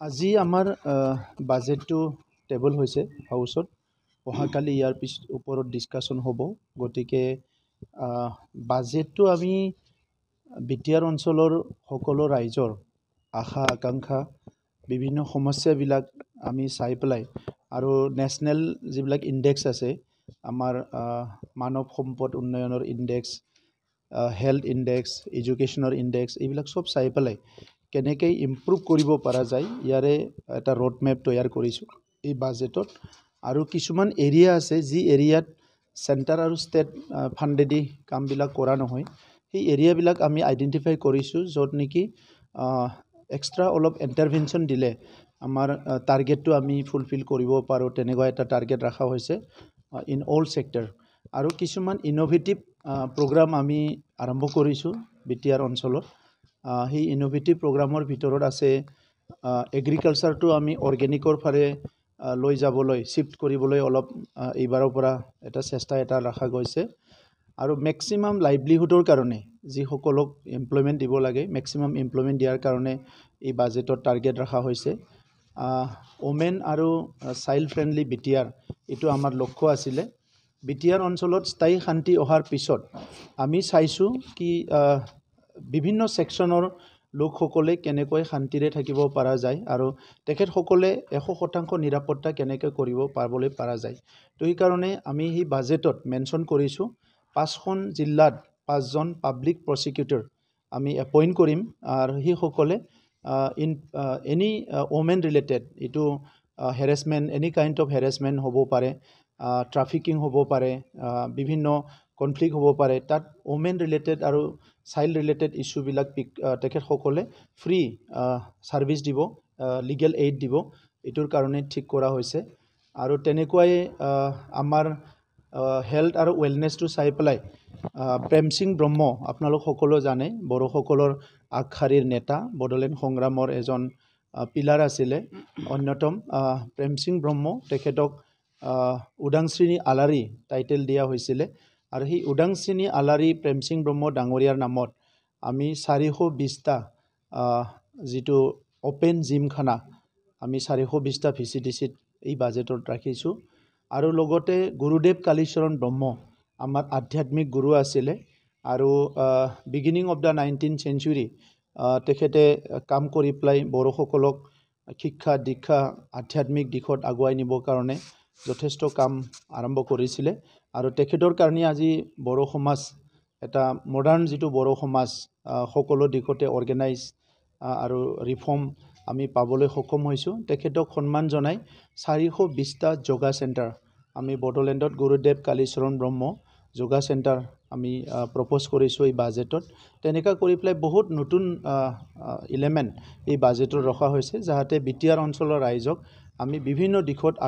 আজি আমাৰ বাজেটটো টেবল হৈছে হাউচত অহাকালি ইয়াৰ ওপৰত ডিছকাশ্যন হ'ব গতিকে বাজেটটো আমি বিটিআৰ অঞ্চলৰ সকলো ৰাইজৰ আশা আকাংক্ষা বিভিন্ন সমস্যাবিলাক আমি চাই পেলাই আৰু নেশ্যনেল যিবিলাক ইণ্ডেক্স আছে আমাৰ মানৱ সম্পদ উন্নয়নৰ ইণ্ডেক্স হেল্থ ইণ্ডেক্স এডুকেশ্যনৰ ইণ্ডেক্স এইবিলাক চব চাই পেলাই কেনেকৈ ইম্প্ৰুভ কৰিব পৰা যায় ইয়াৰে এটা ৰোড মেপ তৈয়াৰ কৰিছোঁ এই বাজেটত আৰু কিছুমান এৰিয়া আছে যি এৰিয়াত চেণ্টাৰ আৰু ষ্টেট ফাণ্ডেদি কামবিলাক কৰা নহয় সেই এৰিয়াবিলাক আমি আইডেণ্টিফাই কৰিছোঁ য'ত নেকি এক্সট্ৰা অলপ ইণ্টাৰভেনশ্যন দিলে আমাৰ টাৰ্গেটটো আমি ফুলফিল কৰিব পাৰোঁ তেনেকুৱা এটা টাৰ্গেট ৰখা হৈছে ইন অল ছেক্টৰ আৰু কিছুমান ইন'ভেটিভ প্ৰগ্ৰাম আমি আৰম্ভ কৰিছোঁ বিটিআৰ অঞ্চলত সেই ইন'ভেটিভ প্ৰগ্ৰামৰ ভিতৰত আছে এগ্ৰিকালচাৰটো আমি অৰ্গেনিকৰ ফালে লৈ যাবলৈ শ্বিফ্ট কৰিবলৈ অলপ এইবাৰৰ পৰা এটা চেষ্টা ৰখা গৈছে আৰু মেক্সিমাম লাইভলিহুডৰ কাৰণে যিসকলক এমপ্লয়মেণ্ট দিব লাগে মেক্সিমাম এমপ্লয়মেণ্ট দিয়াৰ কাৰণে এই বাজেটত টাৰ্গেট ৰখা হৈছে ওমেন আৰু চাইল্ড ফ্ৰেণ্ডলি বিটিআৰ এইটো আমাৰ লক্ষ্য আছিলে বিটিআৰ অঞ্চলত স্থায়ী শান্তি অহাৰ পিছত আমি চাইছোঁ কি বিভিন্ন ছেকশ্যনৰ লোকসকলে কেনেকৈ শান্তিৰে থাকিব পৰা যায় আৰু তেখেতসকলে 100% নিৰাপত্তা কেনেকৈ কৰিব পাবলৈ পৰা যায় তো সেইকাৰণে আমি সেই বাজেটত মেনশ্যন কৰিছোঁ 5খন জিলাত 5জন পাব্লিক প্ৰচিকিউটৰ আমি এপইণ্ট কৰিম আৰু সেইসকলে এনি ওমেন ৰিলেটেড এইটো harassment any kind of harassment হ'ব পাৰে ট্ৰাফিকিং হ'ব পাৰে বিভিন্ন কনফ্লিক্ট হ'ব পাৰে তাত ওমেন ৰিলেটেড আৰু চাইল্ড ৰিলেটেড ইছ্যুবিলাক তেখেতসকলে ফ্ৰী ছাৰ্ভিচ দিব লিগেল এইড দিব এইটোৰ কাৰণে ঠিক কৰা হৈছে আৰু তেনেকুৱাই আমাৰ হেল্থ আৰু ৱেলনেছটো চাই পেলাই প্ৰেম সিং ব্ৰহ্ম আপোনালোক সকলো জানে বড়োসকলৰ আগশাৰীৰ নেতা বড়োলেণ্ড সংগ্ৰামৰ এজন পিলাৰ আছিলে অন্যতম প্ৰেম সিং ব্ৰহ্ম তেখেতক উদাংশ্ৰী আলাৰী টাইটেল দিয়া হৈছিলে আৰু সেই উদাংশ্ৰী আলাৰী প্ৰেম সিং ব্ৰহ্ম ডাঙৰীয়াৰ নামত আমি 420টা যিটো অপেন জিমখানা আমি 420টা ভিচিডিচিত এই বাজেটত ৰাখিছোঁ আৰু লগতে গুৰুদেৱ কালীচৰণ ব্ৰহ্ম আমাৰ আধ্যাত্মিক গুৰু আছিলে আৰু beginning of the 19th century তেখেতে কাম কৰি পেলাই বড়োসকলক শিক্ষা দীক্ষা আধ্যাত্মিক দিশত আগুৱাই নিবৰ কাৰণে যথেষ্ট কাম আৰম্ভ কৰিছিলে আৰু তেখেতৰ কাৰণে আজি বড়ো সমাজ এটা মডাৰ্ণ যিটো বড়ো সমাজ সকলো দিশতে অৰ্গেনাইজ আৰু ৰিফৰ্ম আমি পাবলৈ সক্ষম হৈছোঁ তেখেতক সন্মান জনাই 420টা যোগা চেণ্টাৰ আমি বড়োলেণ্ডত গুৰুদেৱ কালীচৰণ ব্ৰহ্ম যোগা চেণ্টাৰ আমি প্ৰপ'জ কৰিছোঁ এই বাজেটত তেনেকুৱা কৰি পেলাই বহুত নতুন ইলেমেণ্ট এই বাজেটত ৰখা হৈছে যাতে বিটিআৰ অঞ্চলৰ ৰাইজক আমি বিভিন্ন দিশত